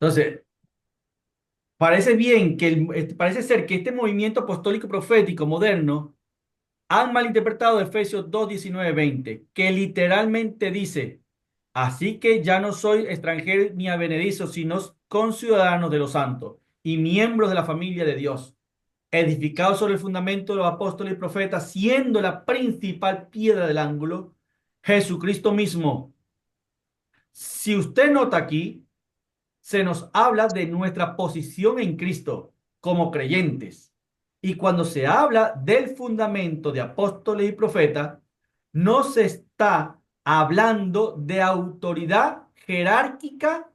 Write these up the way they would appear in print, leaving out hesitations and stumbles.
Entonces, parece ser que este movimiento apostólico profético moderno han malinterpretado Efesios 2, 19, 20, que literalmente dice, así que ya no soy extranjero ni advenedizo, sino conciudadanos de los santos y miembros de la familia de Dios, edificados sobre el fundamento de los apóstoles y profetas, siendo la principal piedra del ángulo Jesucristo mismo. Si usted nota aquí, se nos habla de nuestra posición en Cristo como creyentes. Y cuando se habla del fundamento de apóstoles y profetas, no se está hablando de autoridad jerárquica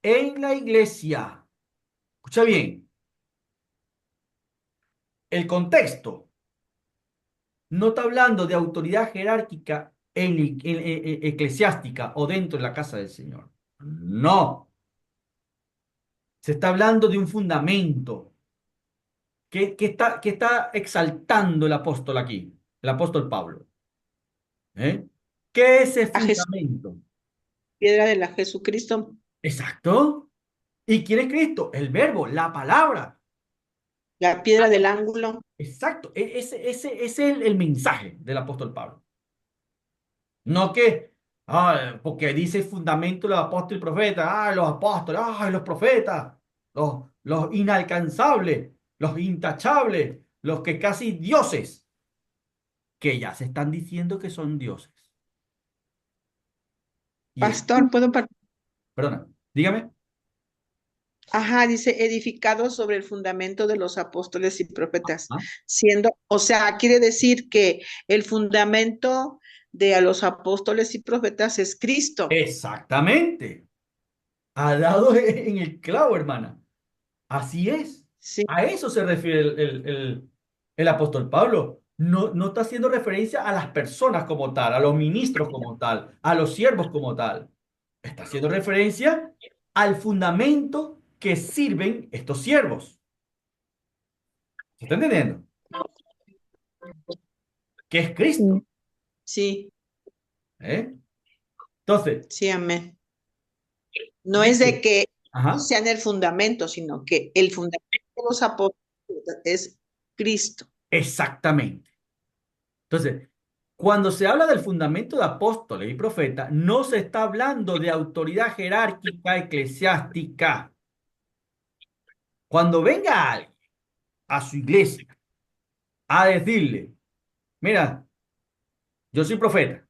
en la iglesia. Escucha bien, el contexto no está hablando de autoridad jerárquica eclesiástica o dentro de la casa del Señor. No, se está hablando de un fundamento. ¿Qué está exaltando el apóstol aquí? El apóstol Pablo. ¿Eh? ¿Qué es ese A Jesús, fundamento? piedra de la Jesucristo, Exacto. ¿Y quién es Cristo? El verbo, la palabra. la piedra del ángulo. Exacto. Ese es el mensaje del apóstol Pablo. No que, porque dice fundamento los apóstoles y profetas, los apóstoles, los profetas, los inalcanzables, los intachables, los que casi dioses, que ya se están diciendo que son dioses. Y el, Pastor, ¿puedo perdona, dígame. Ajá, dice, edificado sobre el fundamento de los apóstoles y profetas, Ah, siendo, o sea, quiere decir que el fundamento de a los apóstoles y profetas es Cristo. exactamente. Ha dado en el clavo, hermana. Así es. Sí, A eso se refiere el apóstol Pablo. No, no está haciendo referencia a las personas como tal, a los ministros como tal, a los siervos como tal. Está haciendo referencia al fundamento que sirven estos siervos. ¿Se está entendiendo? Que es Cristo. sí, sí, ¿Eh? Entonces, sí, amén. No es de dice, que ajá, sean el fundamento, sino que el fundamento de los apóstoles es Cristo. exactamente. Entonces, cuando se habla del fundamento de apóstoles y profetas, no se está hablando de autoridad jerárquica eclesiástica. Cuando venga alguien a su iglesia a decirle, mira, yo soy profeta,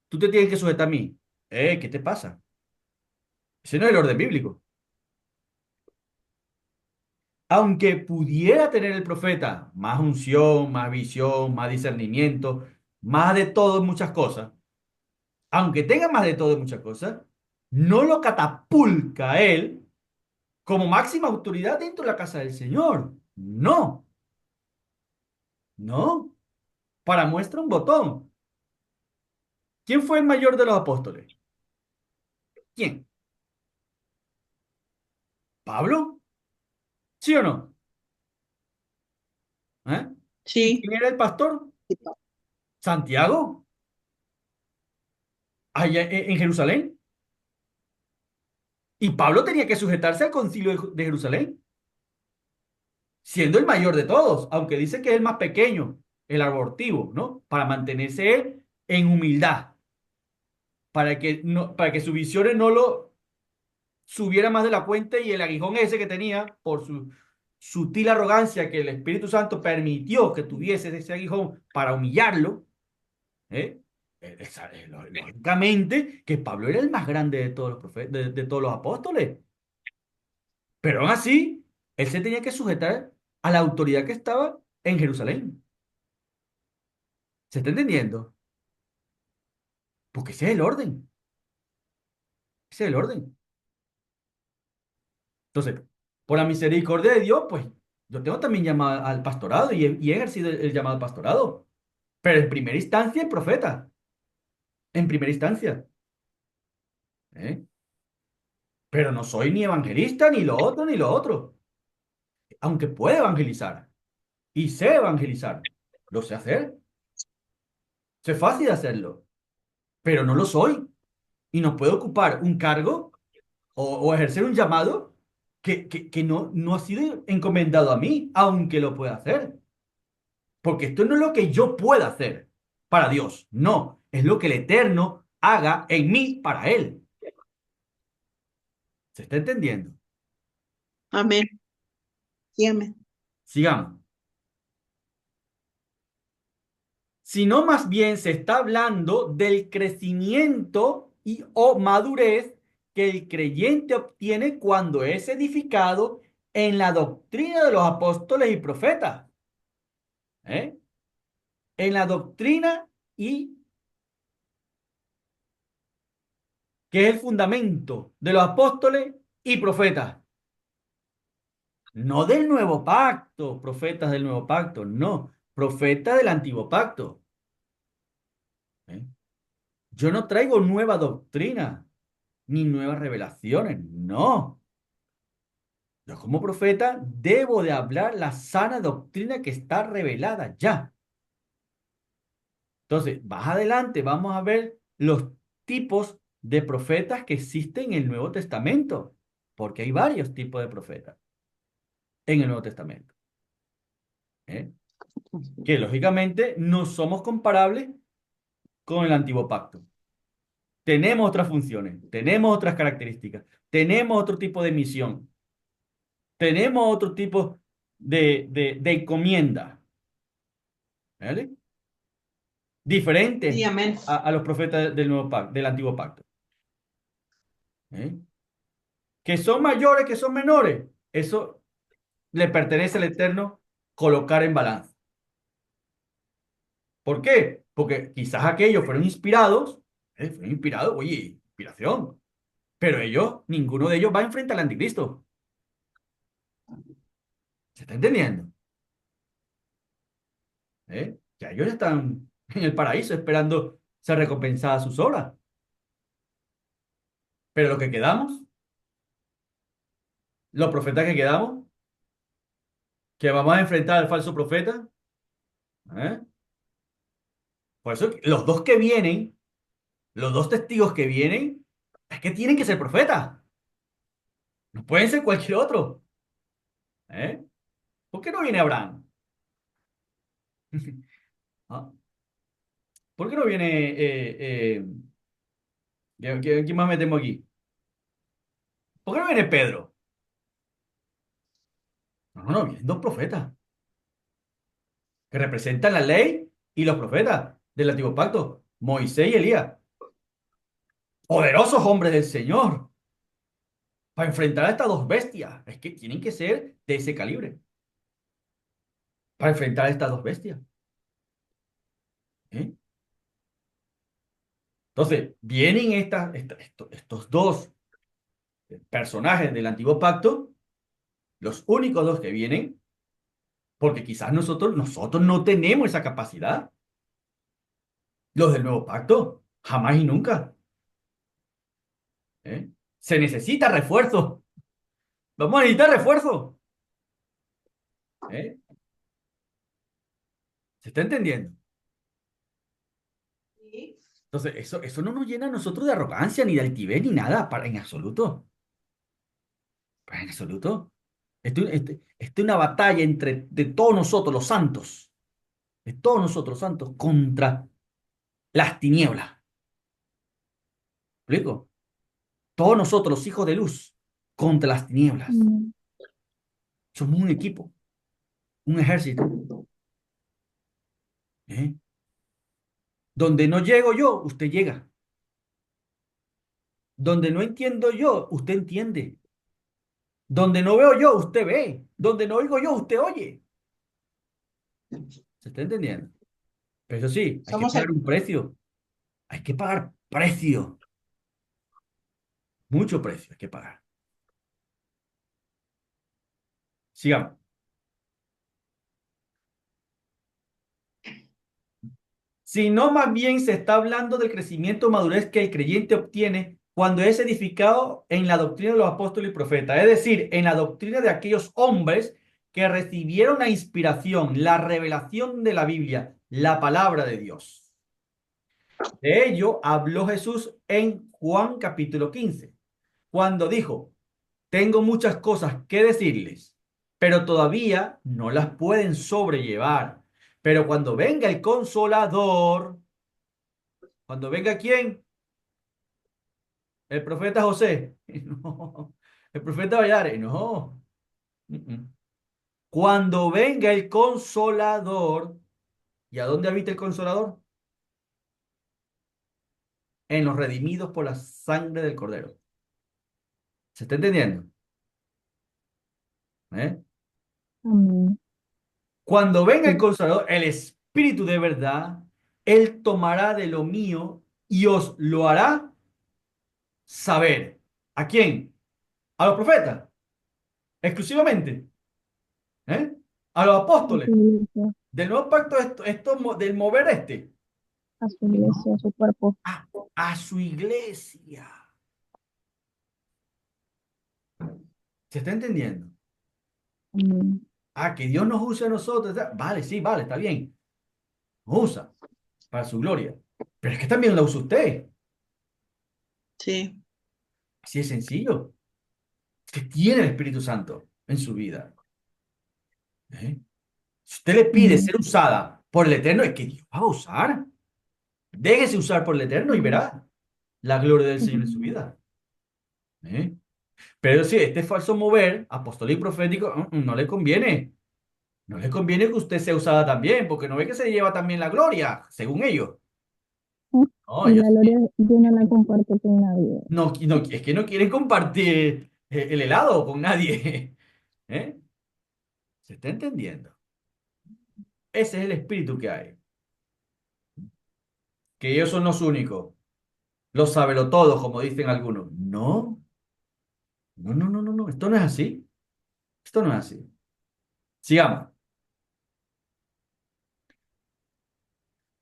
tú te tienes que sujetar a mí. ¿Qué te pasa? Ese no es el orden bíblico. Aunque pudiera tener el profeta más unción, más visión, más discernimiento, más de todo en muchas cosas, aunque tenga más de todo en muchas cosas, no lo catapulta a él como máxima autoridad dentro de la casa del Señor. No, no. Para muestra un botón. ¿Quién fue el mayor de los apóstoles? ¿Quién? ¿Pablo? ¿Sí o no? ¿Eh? ¿Y Sí, quién era el pastor? Santiago, allá en Jerusalén. Y Pablo tenía que sujetarse al concilio de Jerusalén, siendo el mayor de todos, aunque dice que es el más pequeño, el abortivo, ¿no? Para mantenerse él en humildad, para que sus visiones no lo subiera más de la cuenta y el aguijón ese que tenía por su sutil arrogancia que el Espíritu Santo permitió que tuviese ese aguijón para humillarlo, ¿eh? Lógicamente que Pablo era el más grande de todos los de todos los apóstoles, pero aún así, él se tenía que sujetar a la autoridad que estaba en Jerusalén. ¿Se está entendiendo? Porque ese es el orden, ese es el orden. Entonces, por la misericordia de Dios, pues yo tengo también llamado al pastorado y he ejercido el llamado al pastorado. Pero en primera instancia, el profeta. En primera instancia. ¿Eh? Pero no soy ni evangelista, ni lo otro, ni lo otro. Aunque puedo evangelizar y sé evangelizar. Lo sé hacer. Sé fácil hacerlo. Pero no lo soy. Y no puedo ocupar un cargo. o ejercer un llamado que no ha sido encomendado a mí, aunque lo pueda hacer. Porque esto no es lo que yo pueda hacer para Dios, no, es lo que el Eterno haga en mí para Él. ¿Se está entendiendo? Amén. Sí, amén. Sigamos. Sino más bien se está hablando del crecimiento y o madurez que el creyente obtiene cuando es edificado en la doctrina de los apóstoles y profetas. ¿Eh? En la doctrina y que es el fundamento de los apóstoles y profetas. No del nuevo pacto, profetas del nuevo pacto, no, profetas del antiguo pacto. ¿Eh? Yo no traigo nueva doctrina ni nuevas revelaciones, no. Yo como profeta debo de hablar la sana doctrina que está revelada ya. Entonces, más adelante vamos a ver los tipos de profetas que existen en el Nuevo Testamento, porque hay varios tipos de profetas en el Nuevo Testamento, ¿eh? Que lógicamente no somos comparables con el Antiguo Pacto. Tenemos otras funciones, tenemos otras características, tenemos otro tipo de misión, tenemos otro tipo de encomienda, ¿vale? Sí, Diferentes amén. a los profetas del nuevo pacto, del antiguo pacto. ¿Eh? Que son mayores, que son menores, eso le pertenece al Eterno colocar en balanza. ¿Por qué? Porque quizás aquellos fueron inspirados, oye, inspiración, pero ellos, ninguno de ellos va a enfrentar al anticristo. ¿Se está entendiendo? ¿Eh? Ya ellos están en el paraíso esperando ser recompensadas sus obras. Pero lo que quedamos, los profetas que quedamos, que vamos a enfrentar al falso profeta, ¿eh? Por eso los dos que vienen, los dos testigos que vienen, es que tienen que ser profetas. No pueden ser cualquier otro. ¿Eh? ¿Por qué no viene Abraham? ¿Ah? ¿Por qué no viene... ¿quién más metemos aquí? ¿Por qué no viene Pedro? No, vienen dos profetas que representan la ley y los profetas del antiguo pacto, Moisés y Elías, poderosos hombres del Señor, para enfrentar a estas dos bestias. Es que tienen que ser de ese calibre, para enfrentar a estas dos bestias. ¿Eh? Entonces, vienen estos dos personajes del antiguo pacto, los únicos dos que vienen, porque quizás nosotros no tenemos esa capacidad. Los del nuevo pacto, jamás y nunca. ¿Eh? Se necesita refuerzo. Vamos a necesitar refuerzo. ¿Eh? ¿Se está entendiendo? Sí. Entonces, eso no nos llena a nosotros de arrogancia, ni de altivez, ni nada, en absoluto. En absoluto. Esto es una batalla de todos nosotros, los santos, de todos nosotros, santos, contra las tinieblas. ¿Me explico? Todos nosotros, los hijos de luz, contra las tinieblas. Mm. Somos un equipo, un ejército. ¿Eh? Donde no llego yo, usted llega. Donde no entiendo yo, usted entiende. Donde no veo yo, usted ve. Donde no oigo yo, usted oye. ¿Se está entendiendo? Pero eso sí, hay que Somos pagar el, un precio. Hay que pagar precio. Mucho precio hay que pagar. Sigamos. Sino más bien se está hablando del crecimiento o madurez que el creyente obtiene cuando es edificado en la doctrina de los apóstoles y profetas, es decir, en la doctrina de aquellos hombres que recibieron la inspiración, la revelación de la Biblia, la palabra de Dios. De ello habló Jesús en Juan capítulo 15, cuando dijo, tengo muchas cosas que decirles, pero todavía no las pueden sobrellevar. Pero cuando venga el Consolador, cuando venga ¿quién? El profeta José. No. El profeta Vallare. No. Mm, mm. Cuando venga el Consolador, ¿y a dónde habita el Consolador? En los redimidos por la sangre del Cordero. ¿Se está entendiendo? ¿Eh? Amén. Cuando venga el Sí. Consolador, el Espíritu de verdad, Él tomará de lo mío y os lo hará saber. ¿A quién? A los profetas, exclusivamente. ¿Eh? A los A su apóstoles. iglesia, Del nuevo pacto, del mover a su iglesia, a su cuerpo. a, a su iglesia. ¿Se está entendiendo? Amén. Ah, que Dios nos use a nosotros. Vale, sí, vale, está bien. Nos usa para su gloria. Pero es que también lo usa usted. Sí, Así de sencillo. Usted tiene el Espíritu Santo en su vida. ¿Eh? Si usted le pide Amén. ser usada por el Eterno, es que Dios va a usar. Déjese usar por el Eterno y verá la gloria del Señor en su Amén. vida. ¿Eh? Pero si este falso mover apostólico y profético no le conviene. No le conviene que usted sea usada también, porque no ve que se lleva también la gloria, según ellos. No, Y ellos la gloria yo no la comparto con nadie. es que no quieren compartir el helado con nadie. ¿Eh? ¿Se está entendiendo? Ese es el espíritu que hay. Que ellos son los únicos. Los todos, como dicen algunos. No, no, no, no, no, no. Esto no es así. Esto no es así. Sigamos.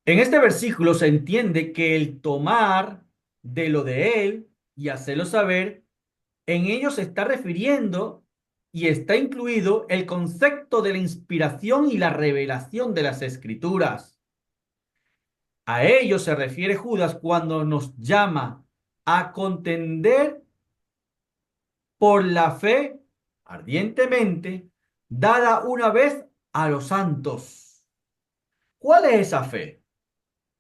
En este versículo se entiende que el tomar de lo de él y hacerlo saber, en ello se está refiriendo y está incluido el concepto de la inspiración y la revelación de las escrituras. A ello se refiere Judas cuando nos llama a contender por la fe ardientemente dada una vez a los santos. ¿Cuál es esa fe?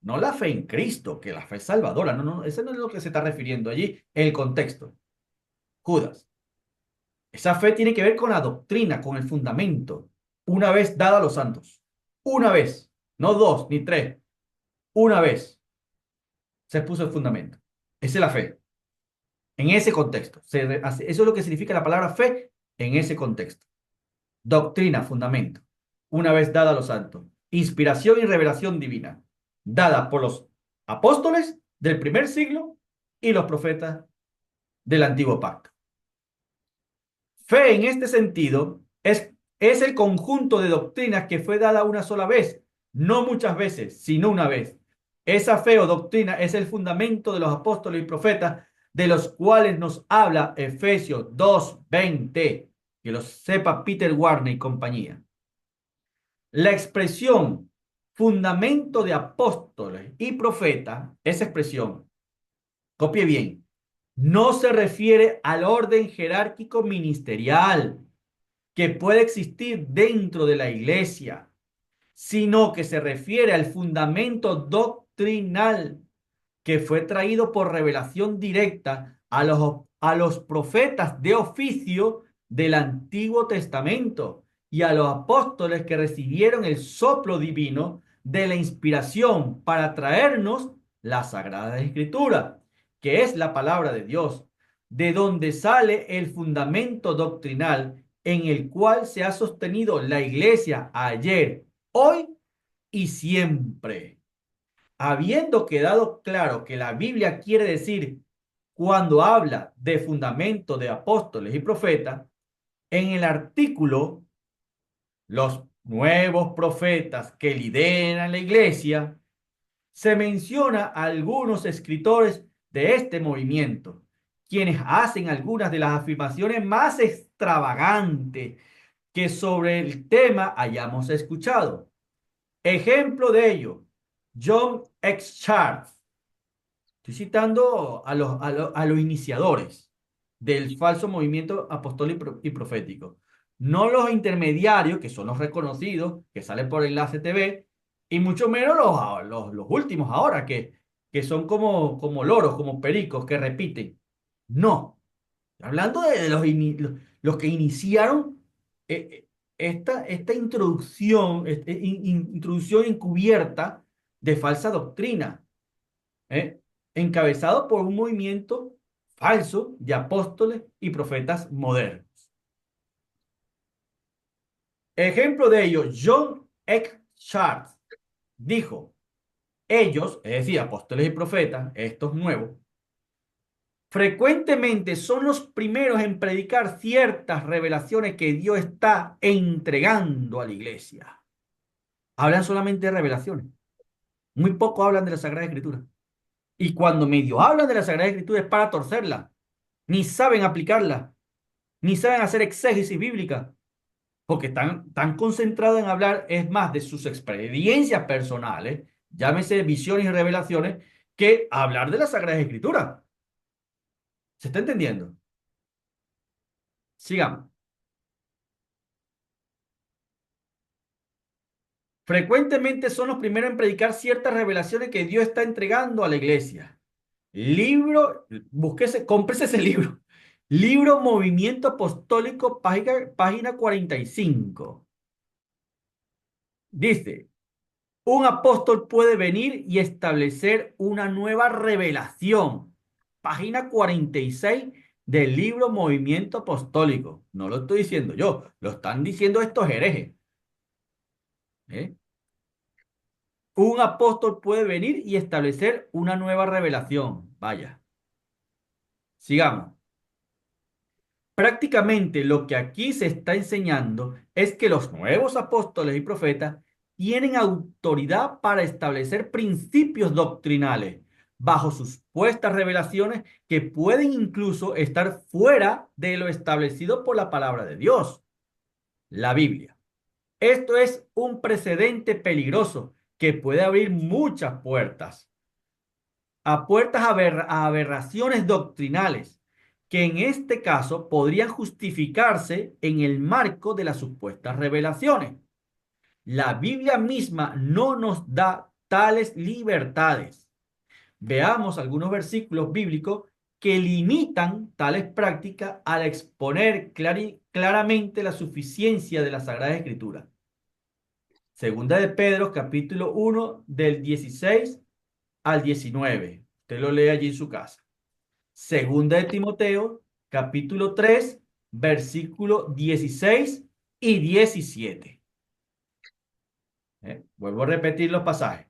No la fe en Cristo, que la fe es salvadora. No, no, eso no es lo que se está refiriendo allí, el contexto. Judas. Esa fe tiene que ver con la doctrina, con el fundamento, una vez dada a los santos. Una vez, no dos ni tres, una vez se puso el fundamento. Esa es la fe, en ese contexto. Eso es lo que significa la palabra fe en ese contexto. Doctrina, fundamento, una vez dada a los santos. Inspiración y revelación divina, dada por los apóstoles del primer siglo y los profetas del antiguo pacto. Fe en este sentido es el conjunto de doctrinas que fue dada una sola vez, no muchas veces, sino una vez. Esa fe o doctrina es el fundamento de los apóstoles y profetas, de los cuales nos habla Efesios 2:20, que lo sepa Peter Warner y compañía. La expresión fundamento de apóstoles y profetas, esa expresión, copie bien, no se refiere al orden jerárquico ministerial que puede existir dentro de la iglesia, sino que se refiere al fundamento doctrinal que fue traído por revelación directa a los profetas de oficio del Antiguo Testamento y a los apóstoles que recibieron el soplo divino de la inspiración para traernos la Sagrada Escritura, que es la palabra de Dios, de donde sale el fundamento doctrinal en el cual se ha sostenido la iglesia ayer, hoy y siempre. Habiendo quedado claro que la Biblia quiere decir cuando habla de fundamento de apóstoles y profetas, en el artículo, los nuevos profetas que lideran la iglesia, se menciona a algunos escritores de este movimiento, quienes hacen algunas de las afirmaciones más extravagantes que sobre el tema hayamos escuchado. Ejemplo de ello, John X. Charles. Estoy citando a los iniciadores, del falso movimiento apostólico y profético. No los intermediarios, que son los reconocidos, que salen por Enlace TV, y mucho menos los últimos ahora, que son como loros, como pericos, que repiten. No. Hablando de los que iniciaron esta introducción, introducción encubierta de falsa doctrina, ¿eh? Encabezado por un movimiento falso de apóstoles y profetas modernos. Ejemplo de ello, John Eckhardt dijo, ellos, es decir, apóstoles y profetas, estos nuevos, frecuentemente son los primeros en predicar ciertas revelaciones que Dios está entregando a la iglesia. Hablan solamente de revelaciones. Muy poco hablan de la Sagrada Escritura. Y cuando medio hablan de la Sagrada Escritura es para torcerla. Ni saben aplicarla, ni saben hacer exégesis bíblica, porque están concentrados en hablar, es más, de sus experiencias personales, llámese visiones y revelaciones, que hablar de la Sagrada Escritura. ¿Se está entendiendo? Sigamos. Frecuentemente son los primeros en predicar ciertas revelaciones que Dios está entregando a la iglesia. Libro, búsquese, cómprese ese libro. Libro Movimiento Apostólico, página 45. Dice, un apóstol puede venir y establecer una nueva revelación. Página 46 del libro Movimiento Apostólico. No lo estoy diciendo yo, lo están diciendo estos herejes. ¿Eh? Un apóstol puede venir y establecer una nueva revelación. Vaya, sigamos. Prácticamente lo que aquí se está enseñando es que los nuevos apóstoles y profetas tienen autoridad para establecer principios doctrinales bajo sus supuestas revelaciones que pueden incluso estar fuera de lo establecido por la palabra de Dios, la Biblia. Esto es un precedente peligroso que puede abrir muchas puertas a aberraciones doctrinales que en este caso podrían justificarse en el marco de las supuestas revelaciones. La Biblia misma no nos da tales libertades. Veamos algunos versículos bíblicos que limitan tales prácticas al exponer claramente la suficiencia de la Sagrada Escritura. Segunda de Pedro, capítulo 1, del 16 al 19. Usted lo lee allí en su casa. Segunda de Timoteo, capítulo 3, versículo 16 y 17. Vuelvo a repetir los pasajes.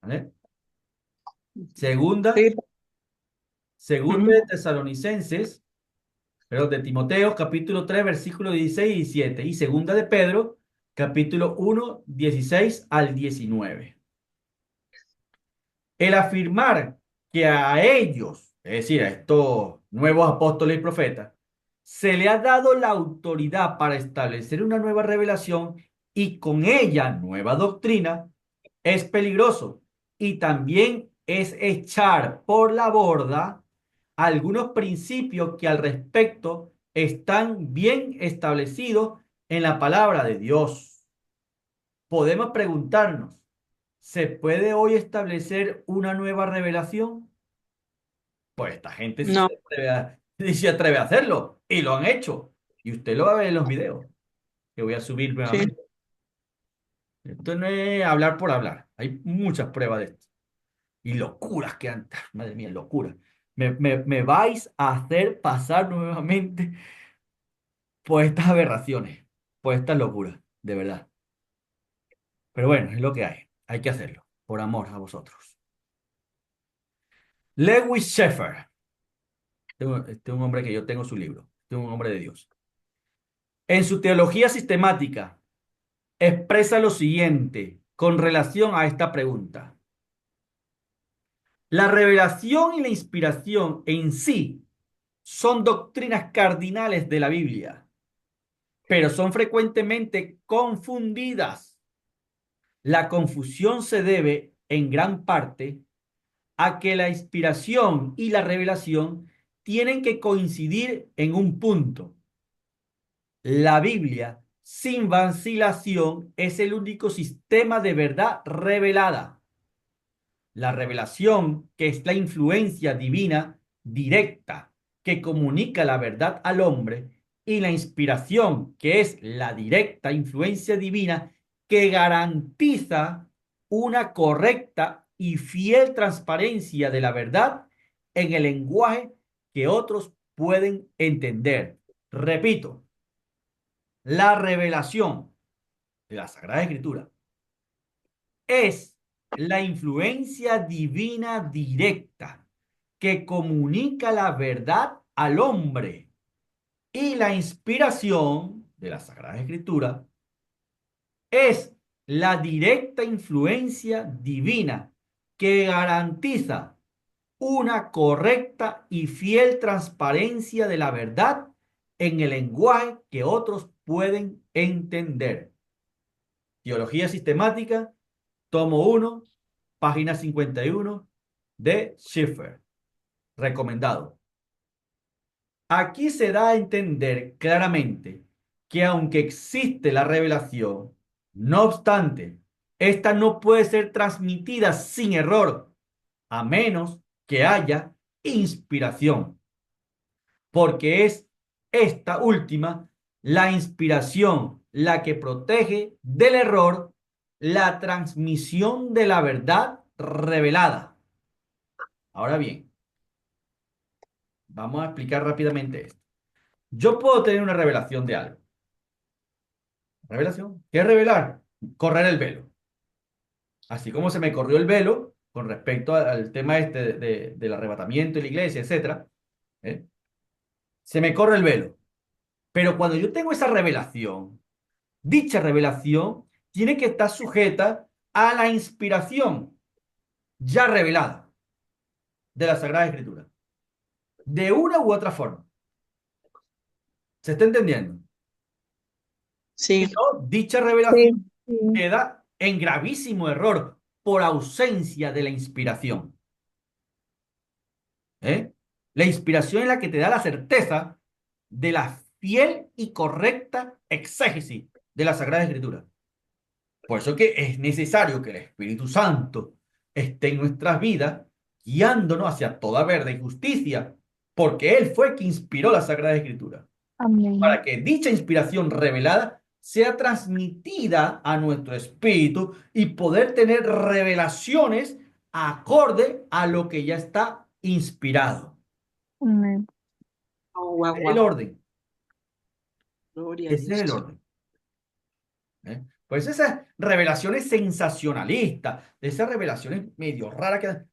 ¿Vale? Segunda, Sí. segunda de Ujú. Tesalonicenses, pero de Timoteo, capítulo 3, versículo 16 y 17. Y segunda de Pedro, capítulo 1, 16 al 19. El afirmar que a ellos, es decir, a estos nuevos apóstoles y profetas, se le ha dado la autoridad para establecer una nueva revelación y con ella nueva doctrina, es peligroso y también es echar por la borda algunos principios que al respecto están bien establecidos en la palabra de Dios. Podemos preguntarnos, ¿se puede hoy establecer una nueva revelación? Pues esta gente sí No, se atreve a hacerlo y lo han hecho. Y usted lo va a ver en los videos que voy a subir sí, nuevamente. Esto no es hablar por hablar. Hay muchas pruebas de esto. Y locuras que han... Madre mía, locuras. Me vais a hacer pasar nuevamente por estas aberraciones, por estas locuras, de verdad. Pero bueno, es lo que hay. Hay que hacerlo, por amor a vosotros. Lewis Sheffer. Este es un hombre que yo tengo su libro. Este es un hombre de Dios. En su teología sistemática, expresa lo siguiente con relación a esta pregunta. La revelación y la inspiración en sí son doctrinas cardinales de la Biblia, pero son frecuentemente confundidas. La confusión se debe, en gran parte, a que la inspiración y la revelación tienen que coincidir en un punto. La Biblia, sin vacilación, es el único sistema de verdad revelada. La revelación, que es la influencia divina directa que comunica la verdad al hombre, y la inspiración, que es la directa influencia divina que garantiza una correcta y fiel transparencia de la verdad en el lenguaje que otros pueden entender. Repito, la revelación de la Sagrada Escritura es la influencia divina directa que comunica la verdad al hombre, y la inspiración de la Sagrada Escritura es la directa influencia divina que garantiza una correcta y fiel transparencia de la verdad en el lenguaje que otros pueden entender. Teología sistemática, tomo 1, página 51 de Schiffer. Recomendado. Aquí se da a entender claramente que aunque existe la revelación, no obstante, esta no puede ser transmitida sin error, a menos que haya inspiración, porque es esta última, la inspiración, la que protege del error la transmisión de la verdad revelada. Ahora bien, vamos a explicar rápidamente esto. Yo puedo tener una revelación de algo. ¿Revelación? ¿Qué es revelar? Correr el velo. Así como se me corrió el velo con respecto al tema este del arrebatamiento en la iglesia, etcétera, ¿eh? Se me corre el velo. Pero cuando yo tengo esa revelación, dicha revelación tiene que estar sujeta a la inspiración ya revelada de la Sagrada Escritura, de una u otra forma. ¿Se está entendiendo? Si Sí, no, dicha Sí, revelación sí. queda en gravísimo error por ausencia de la inspiración. ¿Eh? La inspiración es la que te da la certeza de la fiel y correcta exégesis de la Sagrada Escritura. Por eso que es necesario que el Espíritu Santo esté en nuestras vidas, guiándonos hacia toda verdad y justicia, porque Él fue quien inspiró la Sagrada Escritura, Amén. para que dicha inspiración revelada sea transmitida a nuestro espíritu y poder tener revelaciones acorde a lo que ya está inspirado. Amén. oh, guau, Es el guau. orden. Gloria a Ese es el Dios. orden. ¿Eh? Pues esas revelaciones sensacionalistas, esas revelaciones medio raras que...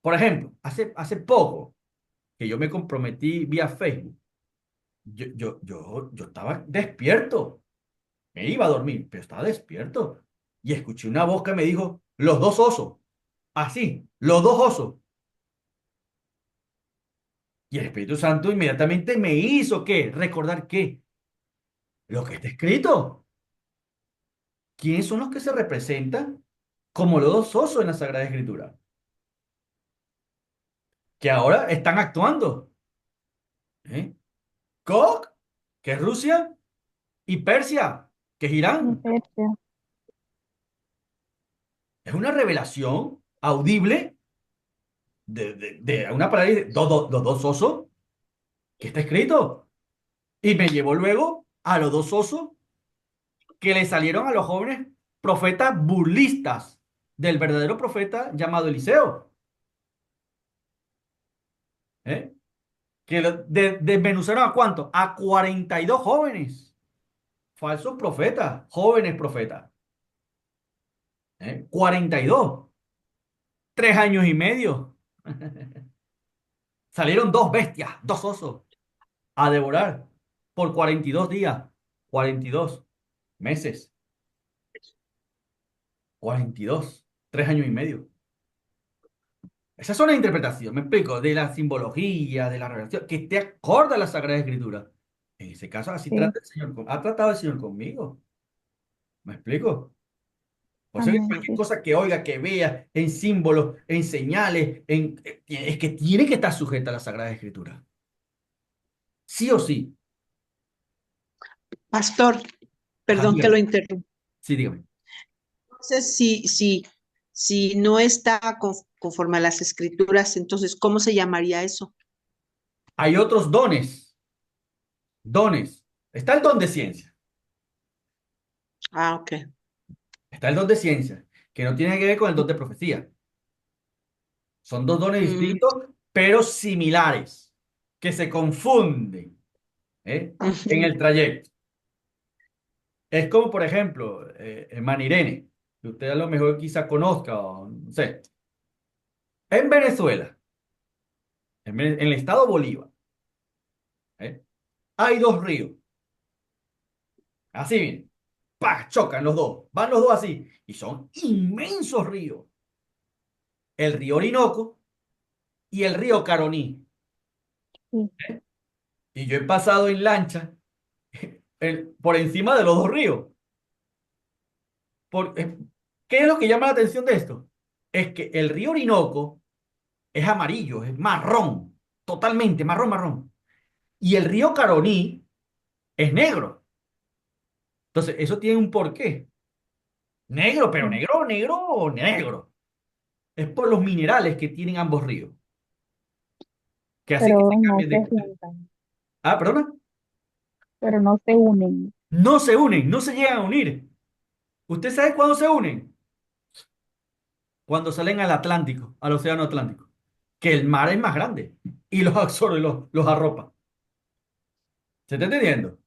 Por ejemplo, hace poco que yo me comprometí vía Facebook, yo estaba despierto, me iba a dormir, pero estaba despierto y escuché una voz que me dijo, los dos osos, así, los dos osos. Y el Espíritu Santo inmediatamente me hizo, ¿qué? Recordar que lo que está escrito. ¿Quiénes son los que se representan como los dos osos en la Sagrada Escritura? Que ahora están actuando. ¿Eh? Gog, que es Rusia, y Persia, que es Irán. Bestia. Es una revelación audible de una palabra de los dos osos que está escrito. Y me llevó luego a los dos osos que le salieron a los jóvenes profetas burlistas del verdadero profeta llamado Eliseo. ¿Eh? Que desmenuzaron a cuánto? A 42 jóvenes, falsos profetas, jóvenes profetas. 42, 3 años y medio. Salieron dos bestias, dos osos, a devorar por 42 días, 42 meses, 42, 3 años y medio. Esas son las interpretaciones, me explico, de la simbología, de la revelación, que te acorda a la Sagrada Escritura. En ese caso, así Sí. trata el Señor, ha tratado el Señor conmigo. ¿Me explico? Por eso que Amén. cualquier Sí. cosa que oiga, que vea, en símbolos, en señales, es que tiene que estar sujeta a la Sagrada Escritura. Sí o sí. Pastor, Ajá, perdón que lo dígame. interrumpa. Sí, dígame. Entonces, si no está conforme a las escrituras, entonces, ¿cómo se llamaría eso? Hay otros dones. Dones. Está el don de ciencia. Ah, ok. Está el don de ciencia, que no tiene que ver con el don de profecía. Son dos dones Mm, distintos, pero similares, que se confunden, ¿eh? En ujú, el trayecto. Es como, por ejemplo, Manirene, que usted a lo mejor quizá conozca, o no sé. En Venezuela, en el estado Bolívar, ¿eh? Hay dos ríos. Así bien. ¡Pah! Chocan los dos. Van los dos así. Y son inmensos ríos. El río Orinoco y el río Caroní. sí, Y yo he pasado en lancha por encima de los dos ríos. Por, ¿qué es lo que llama la atención de esto? Es que el río Orinoco es amarillo, es marrón, totalmente marrón, marrón. Y el río Caroní es negro. Entonces, eso tiene un porqué. Negro, pero sí. negro, negro, negro. Es por los minerales que tienen ambos ríos, que hacen que Pero se no cambien se de... juntan, Ah, perdona. pero no se unen. No se unen, no se llegan a unir. ¿Usted sabe cuándo se unen? Cuando salen al Atlántico, al Océano Atlántico, que el mar es más grande y los absorbe, los arropa. ¿Se está entendiendo?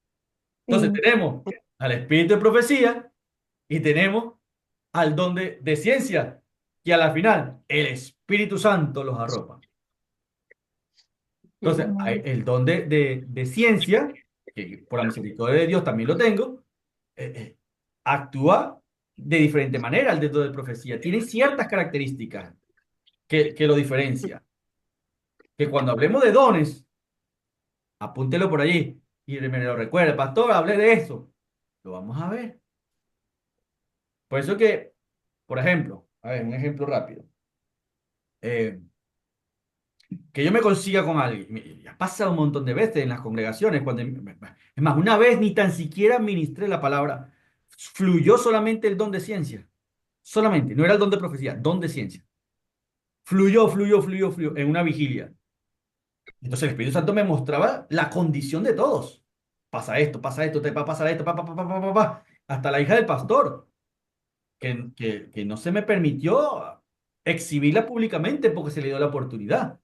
Entonces Sí, tenemos al espíritu de profecía y tenemos al don de ciencia, que a la final el Espíritu Santo los arropa. Entonces, hay amén. el don de ciencia, que por la misericordia de Dios también lo tengo, actúa de diferente manera al dedo de profecía. Tiene ciertas características que lo diferencia. Que cuando hablemos de dones, apúntelo por allí y me lo recuerde, pastor, hablé de eso. Lo vamos a ver. Por eso que, por ejemplo, a ver, un ejemplo rápido. Eh, que yo me consiga con alguien. Ya pasa un montón de veces en las congregaciones. Es más, una vez ni tan siquiera ministré la palabra. Fluyó solamente el don de ciencia. Solamente, no era el don de profecía, don de ciencia. Fluyó, fluyó, fluyó, fluyó en una vigilia. Entonces el Espíritu Santo me mostraba la condición de todos. Pasa esto, te va a pasar esto, pa. Hasta la hija del pastor, que no se me permitió exhibirla públicamente porque se le dio la oportunidad.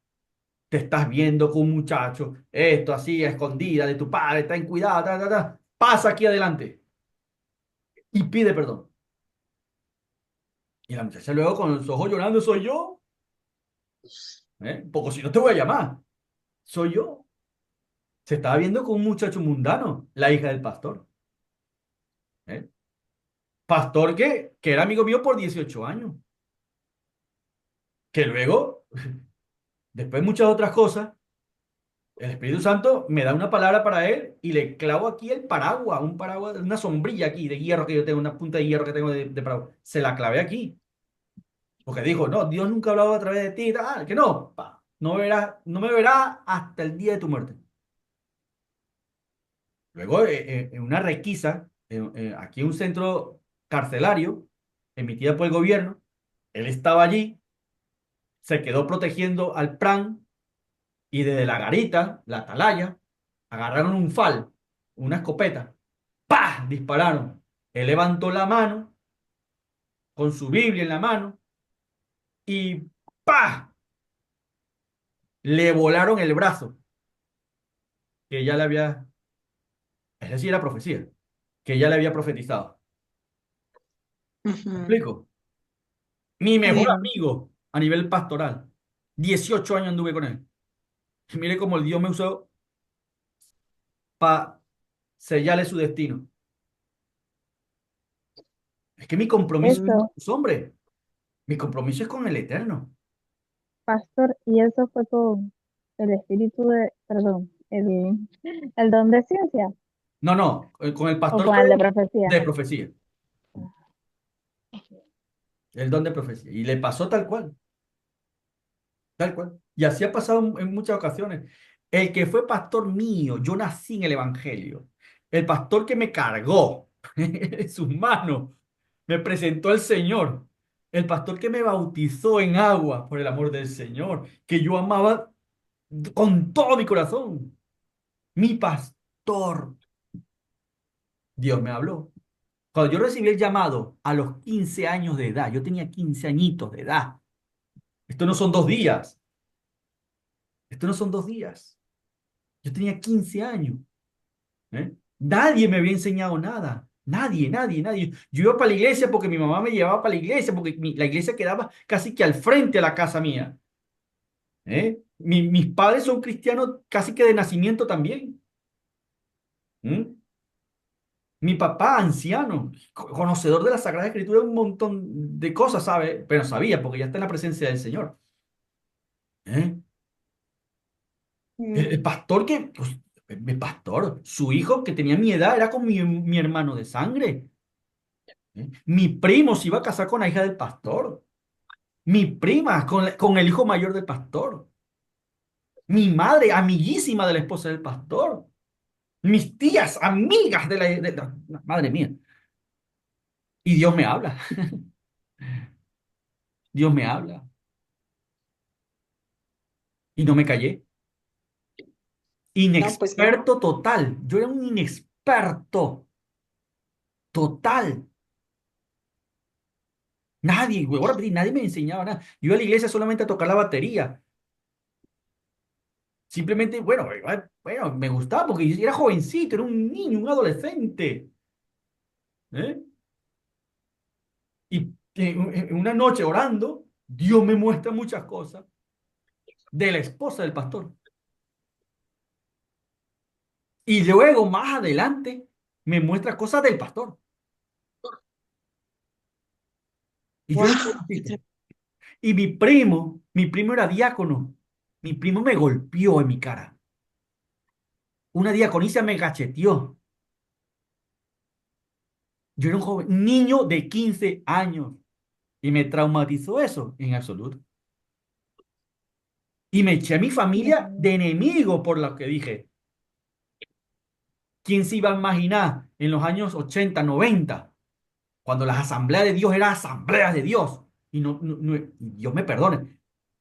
Te estás viendo con un muchacho, esto así, a escondida de tu padre, ten cuidado, pasa aquí adelante y pide perdón. Y la muchacha luego con los ojos llorando, soy yo, porque si no te voy a llamar, soy yo. Se estaba viendo con un muchacho mundano, la hija del pastor. ¿Eh? Pastor que era amigo mío por 18 años, que luego, después de muchas otras cosas, el Espíritu Santo me da una palabra para él y le clavo aquí el paraguas, un paraguas, una sombrilla aquí de hierro que yo tengo, una punta de hierro que tengo de paraguas. Se la clavé aquí. Porque dijo, no, Dios nunca ha hablado a través de ti, tal, que no, pa, no verás, no me verás hasta el día de tu muerte. Luego, en una requisa, aquí en un centro carcelario, emitida por el gobierno, él estaba allí, se quedó protegiendo al PRAN y desde la garita, la atalaya, agarraron un fal, una escopeta, ¡pah! Dispararon. Él levantó la mano con su Biblia en la mano y ¡pah! Le volaron el brazo, que ya le había, es decir, era profecía, que ya le había profetizado. ¿Me ujú. explico? Mi mejor Sí. amigo a nivel pastoral. 18 años anduve con él. Y mire cómo el Dios me usó para sellarle su destino. Es que mi compromiso no es con Eso, los hombres, mi compromiso es con el Eterno. pastor, y eso fue con el espíritu de, perdón, el don de ciencia No, no, con el o pastor con fue el de profecía. de profecía, el don de profecía. Y le pasó tal cual, tal cual. Y así ha pasado en muchas ocasiones. El que fue pastor mío, yo nací en el Evangelio. El pastor que me cargó en sus manos, me presentó al Señor. El pastor que me bautizó en agua por el amor del Señor, que yo amaba con todo mi corazón. Mi pastor. Dios me habló. Cuando yo recibí el llamado a los 15 años de edad, yo tenía 15 añitos de edad. Esto no son 2 días. Esto no son 2 días. Yo tenía 15 años. ¿Eh? Nadie me había enseñado nada. Nadie, nadie, nadie. Yo iba para la iglesia porque mi mamá me llevaba para la iglesia, porque la iglesia quedaba casi que al frente a la casa mía. ¿Eh? Mis padres son cristianos casi que de nacimiento también. ¿Mm? Mi papá, anciano, conocedor de la Sagrada Escritura, un montón de cosas, ¿sabe? Pero sabía, porque ya está en la presencia del Señor. ¿Eh? El pastor que, pues, el pastor, su hijo que tenía mi edad era con mi hermano de sangre. ¿Eh? Mi primo se iba a casar con la hija del pastor. Mi prima con el hijo mayor del pastor. Mi madre, amiguísima de la esposa del pastor. Mis tías, amigas Madre mía. Y Dios me habla. Dios me habla. Y no me callé. No, pues no. Inexperto total. Yo era un inexperto total. Nadie, voy a repetir, nadie me enseñaba nada. Yo iba a la iglesia solamente a tocar la batería. Simplemente, bueno, bueno, me gustaba porque yo era jovencito, era un niño, un adolescente. ¿Eh? Y en una noche orando, Dios me muestra muchas cosas de la esposa del pastor. Y luego, más adelante, me muestra cosas del pastor. Y yo Wow, era un jovencito. Y mi primo era diácono. Mi primo me golpeó en mi cara. Una diaconisa me cacheteó. Yo era un joven, niño de 15 años. Y me traumatizó eso en absoluto. Y me eché a mi familia de enemigo por lo que dije. ¿Quién se iba a imaginar en los años 80, 90, cuando las asambleas de Dios eran asambleas de Dios? Y Dios me perdone.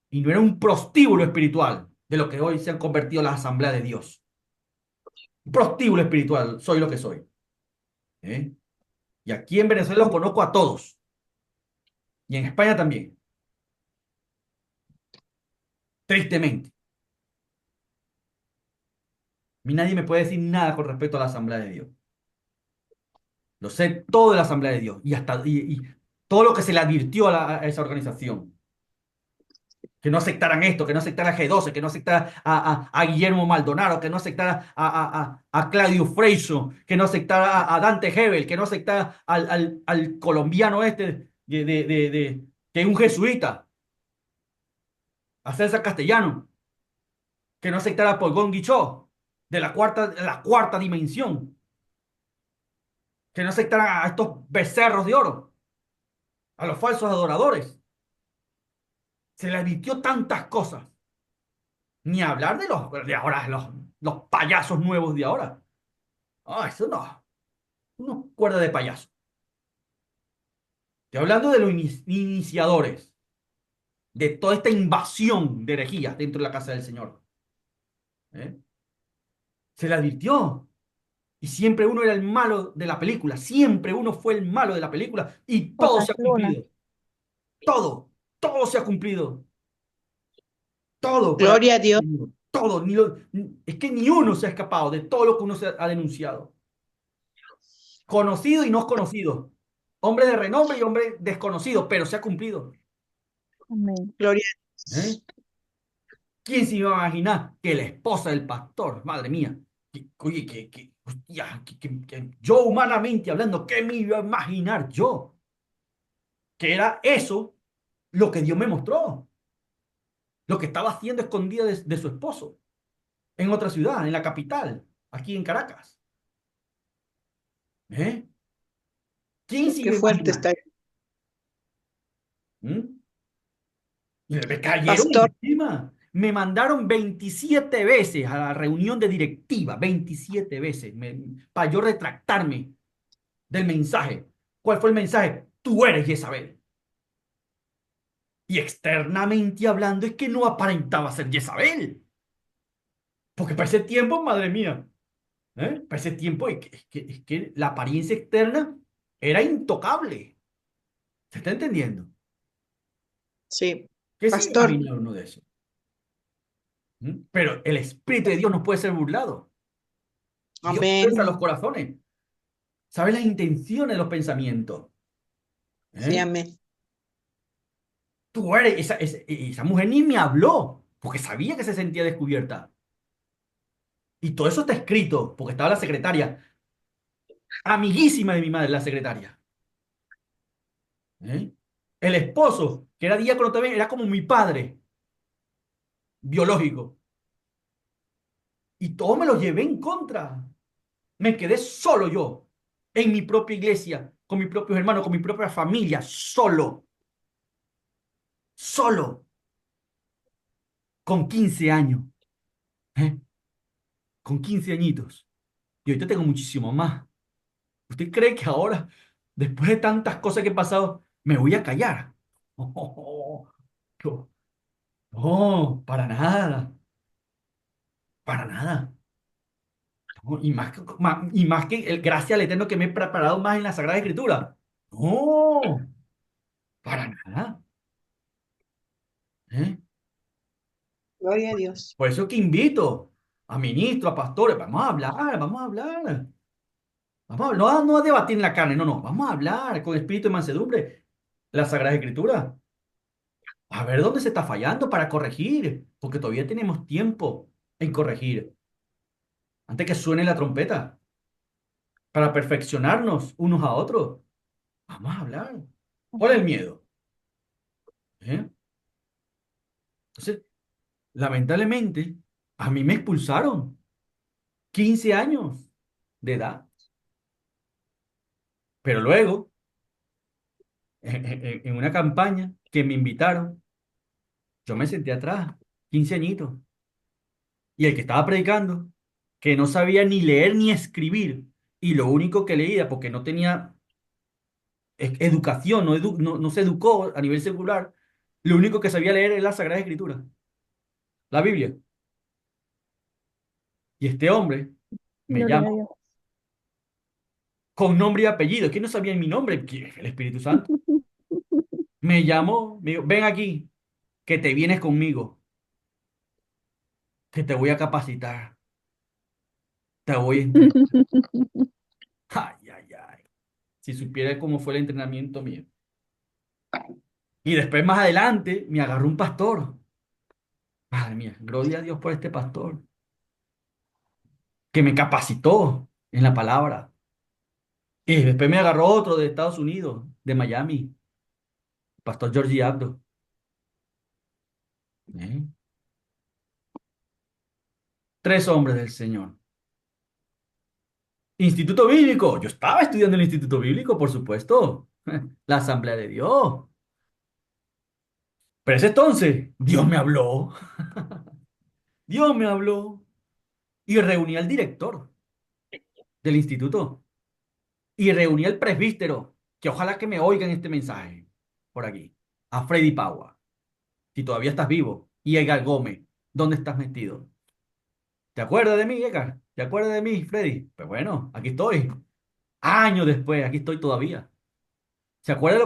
Y no era un prostíbulo espiritual de lo que hoy se han convertido las asambleas de Dios. Un prostíbulo espiritual, soy lo que soy. ¿Eh? Y aquí en Venezuela los conozco a todos. Y en España también. Tristemente. A mí nadie me puede decir nada con respecto a la asamblea de Dios. Lo sé todo de la Asamblea de Dios y todo lo que se le advirtió a esa organización. Que no aceptaran esto, que no aceptara a G12, que no aceptara a Guillermo Maldonado, que no aceptara a Claudio Freixo, que no aceptara a Dante Hebel, que no aceptara al colombiano este que es un jesuita, a César Castellano, que no aceptara a Paul Guichot, de la cuarta dimensión, que no aceptara a estos becerros de oro, a los falsos adoradores. Se le advirtió tantas cosas. Ni hablar de los de ahora, los payasos nuevos de ahora. Ah, eso no. Unos cuerda de payaso. Estoy hablando de los iniciadores de toda esta invasión de herejías dentro de la casa del Señor. ¿Eh? Se le advirtió. Y siempre uno era el malo de la película. Siempre uno fue el malo de la película. Y todo J. se ha Luna. cumplido. Todo. Todo se ha cumplido. Todo con la gloria a Dios. todo. Es que ni uno se ha escapado de todo lo que uno se ha denunciado. Conocido y no conocido, hombre de renombre y hombre desconocido, pero se ha cumplido. Amén. Gloria ¿Eh? ¿Quién se iba a imaginar que la esposa del pastor, madre mía, oye, hostia, yo humanamente hablando, ¿qué me iba a imaginar yo? Que era eso lo que Dios me mostró, lo que estaba haciendo escondida de su esposo en otra ciudad, en la capital, aquí en Caracas. ¿Eh? ¿Quién Dios. se Qué iba a fuerte imaginar? está. ¿Mm? Y me cayeron Pastor, encima. Me mandaron 27 veces a la reunión de directiva, 27 veces, para yo retractarme del mensaje. ¿Cuál fue el mensaje? Tú eres Jezabel. Y externamente hablando es que no aparentaba ser Jezabel. Porque para ese tiempo, madre mía, para ese tiempo es que la apariencia externa era intocable. ¿Se está entendiendo? Sí. ¿Qué se Pastor, imagina uno de eso? Pero el Espíritu de Dios no puede ser burlado. Dios piensa amén. los corazones, sabe las intenciones de los pensamientos. Sí, ¿Eh? amén. Tú eres, esa mujer ni me habló, porque sabía que se sentía descubierta. Y todo eso está escrito, porque estaba la secretaria, amiguísima de mi madre, la secretaria. ¿Eh? El esposo, que era diácono también, era como mi padre biológico. Y todo me lo llevé en contra. Me quedé solo yo, en mi propia iglesia, con mis propios hermanos, con mi propia familia, solo, solo, con 15 años, ¿eh? Con 15 añitos. Y ahorita tengo muchísimo más. ¿Usted cree que ahora, después de tantas cosas que he pasado, me voy a callar? No, no, para nada, para nada. No, y más que gracias al Eterno que me he preparado más en la Sagrada Escritura. No, para nada. ¿Eh? Gloria a Dios. Por eso que invito a ministros, a pastores, vamos a hablar, vamos a hablar. Vamos a, no a debatir en la carne, no, no, vamos a hablar con espíritu de mansedumbre. La Sagrada Escritura. A ver dónde se está fallando para corregir, porque todavía tenemos tiempo en corregir, antes que suene la trompeta, para perfeccionarnos unos a otros. Vamos a hablar. ¿Cuál es el miedo? ¿Eh? Entonces, lamentablemente, a mí me expulsaron 15 años de edad, pero luego, en una campaña que me invitaron, yo me senté atrás, 15 añitos, y el que estaba predicando, que no sabía ni leer ni escribir, y lo único que leía, porque no tenía educación, no se educó a nivel secular, lo único que sabía leer es la Sagrada Escritura, la Biblia. Y este hombre me Gloria a llama Dios. con nombre y apellido, que no sabía mi nombre, que es el Espíritu Santo. Me llamó, me dijo, ven aquí, que te vienes conmigo, que te voy a capacitar, te voy a entrenar. Ay, ay, ay. Si supiera cómo fue el entrenamiento mío. Y después más adelante me agarró un pastor. Madre mía, gloria a Dios por este pastor, que me capacitó en la palabra. Y después me agarró otro de Estados Unidos, de Miami, Pastor Georgie Abdo. ¿Eh? Tres hombres del Señor. Instituto Bíblico. Yo estaba estudiando el Instituto Bíblico, por supuesto. La Asamblea de Dios. Pero ese entonces, Dios me habló. Dios me habló. Y reuní al director del instituto. Y reuní al presbítero, que ojalá que me oigan este mensaje por aquí. A Freddy Paua. Si todavía estás vivo. Y Edgar Gómez. ¿Dónde estás metido? ¿Te acuerdas de mí, Edgar? ¿Te acuerdas de mí, Freddy? Pues bueno, aquí estoy. Años después, aquí estoy todavía. ¿Se acuerda de lo